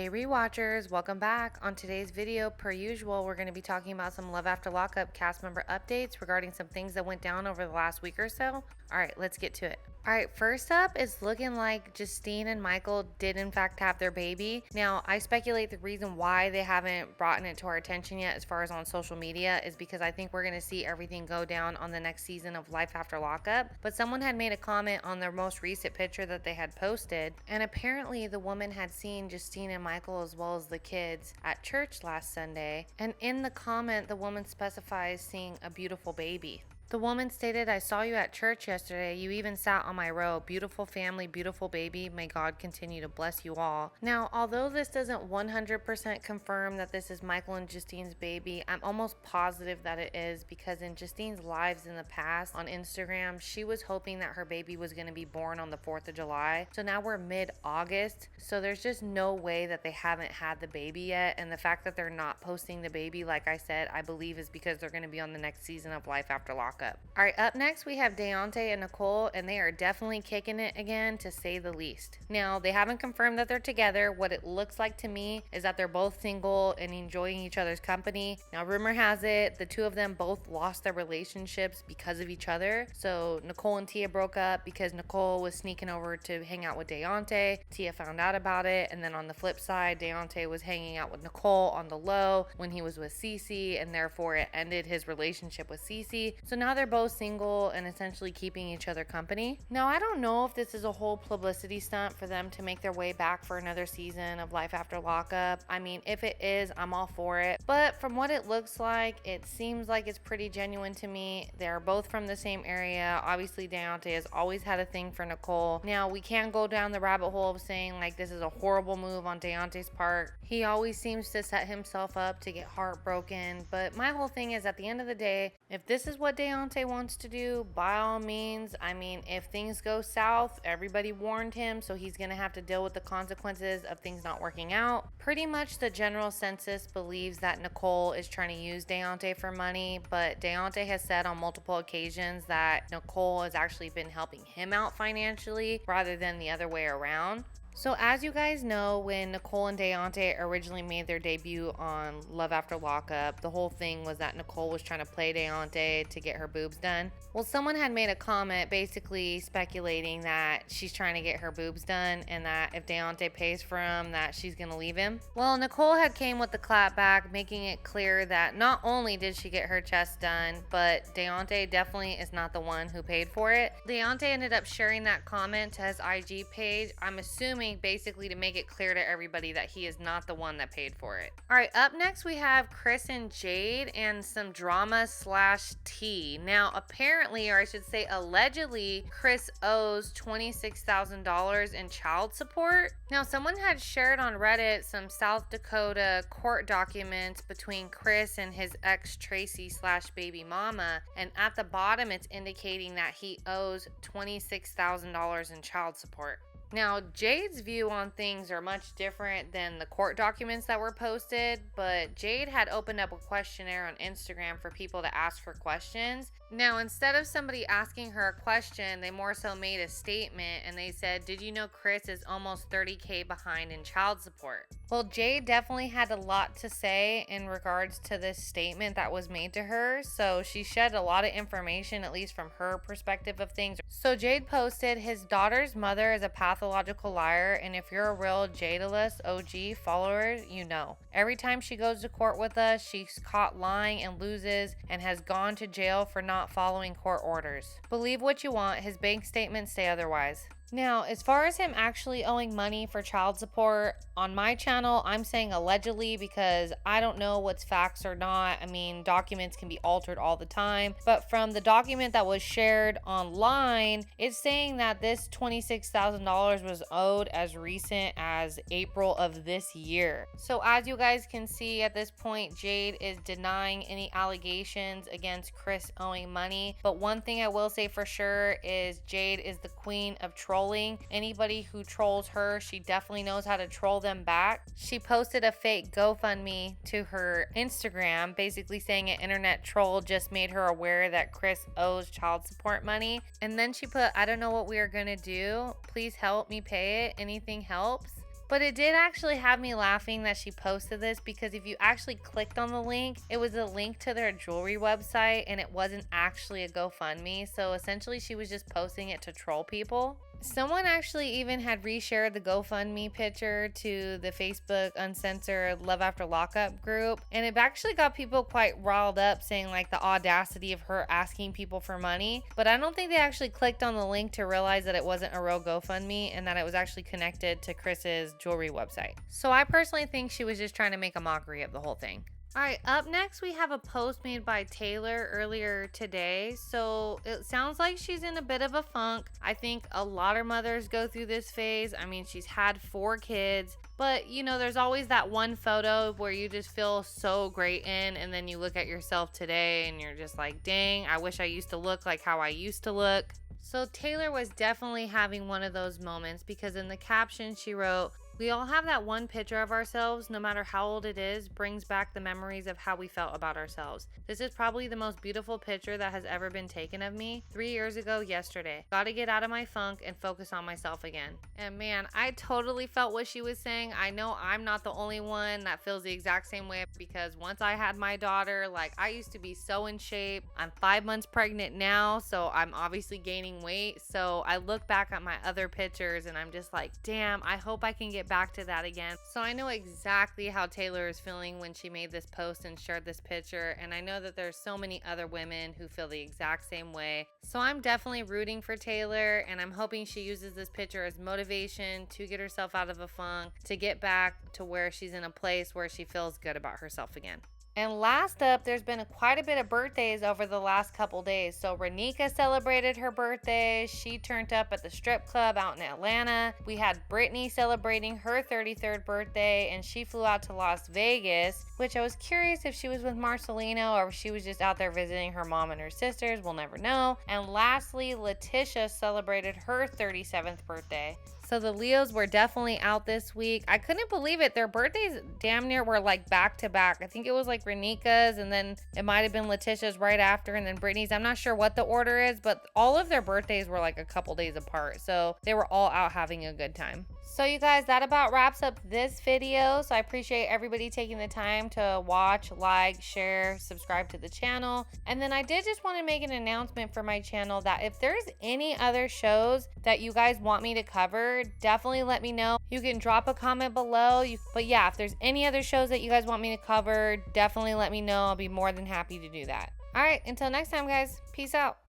Hey Rewatchers, welcome back. On today's video, per usual, we're going to be talking about some Love After Lockup cast member updates regarding some things that went down over the last week or so. Alright, let's get to it. Alright, first up, it's looking like Justine and Michael did in fact have their baby. Now, I speculate the reason why they haven't brought it to our attention yet as far as on social media is because I think we're going to see everything go down on the next season of Life After Lockup. But someone had made a comment on their most recent picture that they had posted, and apparently the woman had seen Justine and Michael as well as the kids at church last Sunday, and in the comment the woman specifies seeing a beautiful baby. The woman stated, "I saw you at church yesterday. You even sat on my row. Beautiful family, beautiful baby. May God continue to bless you all." Now, although this doesn't 100% confirm that this is Michael and Justine's baby, I'm almost positive that it is because in Justine's lives in the past on Instagram, she was hoping that her baby was going to be born on the 4th of July. So now we're mid-August, so there's just no way that they haven't had the baby yet. And the fact that they're not posting the baby, like I said, I believe is because they're going to be on the next season of Life After Lockup. Alright, up next we have Deonte and Nicole, and they are definitely kicking it again, to say the least. Now, they haven't confirmed that they're together. What it looks like to me is that they're both single and enjoying each other's company. Now, rumor has it the two of them both lost their relationships because of each other. So Nicole and Tia broke up because Nicole was sneaking over to hang out with Deonte. Tia found out about it, and then on the flip side, Deonte was hanging out with Nicole on the low when he was with Cece, and therefore it ended his relationship with Cece. So now they're both single and essentially keeping each other company. Now, I don't know if this is a whole publicity stunt for them to make their way back for another season of Life After Lockup. I mean, if it is, I'm all for it. But from what it looks like, it seems like it's pretty genuine to me. They're both from the same area. Obviously, Deonte has always had a thing for Nicole. Now, we can't go down the rabbit hole of saying like this is a horrible move on Deonte's part. He always seems to set himself up to get heartbroken. But my whole thing is, at the end of the day, if this is what Deonte wants to do, by all means. I mean, if things go south, everybody warned him, so he's gonna have to deal with the consequences of things not working out. Pretty much the general census believes that Nicole is trying to use Deonte for money, but Deonte has said on multiple occasions that Nicole has actually been helping him out financially rather than the other way around. So as you guys know, when Nicole and Deonte originally made their debut on Love After Lockup, the whole thing was that Nicole was trying to play Deonte to get her boobs done. Well, someone had made a comment basically speculating that she's trying to get her boobs done and that if Deonte pays for them, that she's going to leave him. Well, Nicole had came with the clap back, making it clear that not only did she get her chest done, but Deonte definitely is not the one who paid for it. Deonte ended up sharing that comment to his IG page. I'm assuming basically to make it clear to everybody that he is not the one that paid for it. All right, up next we have Chris and Jade and some drama / tea. Now, apparently, or I should say allegedly, Chris owes $26,000 in child support. Now, someone had shared on Reddit some South Dakota court documents between Chris and his ex Tracy / baby mama, and at the bottom it's indicating that he owes $26,000 in child support. Now, Jade's view on things are much different than the court documents that were posted, but Jade had opened up a questionnaire on Instagram for people to ask her questions. Now, instead of somebody asking her a question, they more so made a statement and they said, "Did you know Chris is almost $30,000 behind in child support?" Well, Jade definitely had a lot to say in regards to this statement that was made to her, so she shed a lot of information, at least from her perspective of things. So Jade posted, "His daughter's mother is a pathological liar, and if you're a real Jadeless OG follower, you know. Every time she goes to court with us, she's caught lying and loses and has gone to jail for not following court orders. Believe what you want, his bank statements say otherwise." Now, as far as him actually owing money for child support, on my channel, I'm saying allegedly because I don't know what's facts or not. I mean, documents can be altered all the time. But from the document that was shared online, it's saying that this $26,000 was owed as recent as April of this year. So as you guys can see at this point, Jade is denying any allegations against Chris owing money. But one thing I will say for sure is Jade is the queen of trolling. Anybody who trolls her, she definitely knows how to troll them back. She posted a fake GoFundMe to her Instagram, basically saying an internet troll just made her aware that Chris owes child support money. And then she put, "I don't know what we are gonna do. Please help me pay it. Anything helps." But it did actually have me laughing that she posted this, because if you actually clicked on the link, it was a link to their jewelry website and it wasn't actually a GoFundMe. So essentially, she was just posting it to troll people. Someone actually even had reshared the GoFundMe picture to the Facebook Uncensored Love After Lockup group, and it actually got people quite riled up, saying like the audacity of her asking people for money. But I don't think they actually clicked on the link to realize that it wasn't a real GoFundMe and that it was actually connected to Chris's jewelry website. So I personally think she was just trying to make a mockery of the whole thing. All right, up next we have a post made by Taylor earlier today. So it sounds like she's in a bit of a funk. I think a lot of mothers go through this phase. I mean, she's had 4 kids, but you know, there's always that one photo where you just feel so great in, and then you look at yourself today and you're just like, dang, I wish I used to look like how I used to look. So Taylor was definitely having one of those moments, because in the caption she wrote, "We all have that one picture of ourselves, no matter how old it is, brings back the memories of how we felt about ourselves. This is probably the most beautiful picture that has ever been taken of me 3 years ago yesterday. Gotta get out of my funk and focus on myself again." And man, I totally felt what she was saying. I know I'm not the only one that feels the exact same way, because once I had my daughter, like, I used to be so in shape. I'm 5 months pregnant now, so I'm obviously gaining weight. So I look back at my other pictures and I'm just like, damn, I hope I can get back to that again. So I know exactly how Taylor is feeling when she made this post and shared this picture, and I know that there's so many other women who feel the exact same way. So I'm definitely rooting for Taylor, and I'm hoping she uses this picture as motivation to get herself out of a funk, to get back to where she's in a place where she feels good about herself again. And last up, there's been quite a bit of birthdays over the last couple days. So Renika celebrated her birthday. She turned up at the strip club out in Atlanta. We had Brittany celebrating her 33rd birthday, and she flew out to Las Vegas, which I was curious if she was with Marcelino or if she was just out there visiting her mom and her sisters. We'll never know. And lastly, Letitia celebrated her 37th birthday. So the Leos were definitely out this week. I couldn't believe it. Their birthdays damn near were like back to back. I think it was like Renika's, and then it might have been Letitia's right after, and then Brittany's. I'm not sure what the order is, but all of their birthdays were like a couple days apart. So they were all out having a good time. So you guys, that about wraps up this video. So I appreciate everybody taking the time to watch, like, share, subscribe to the channel. And then I did just want to make an announcement for my channel that if there's any other shows that you guys want me to cover, definitely let me know. You can drop a comment below. But yeah, if there's any other shows that you guys want me to cover, definitely let me know. I'll be more than happy to do that. All right, until next time, guys. Peace out.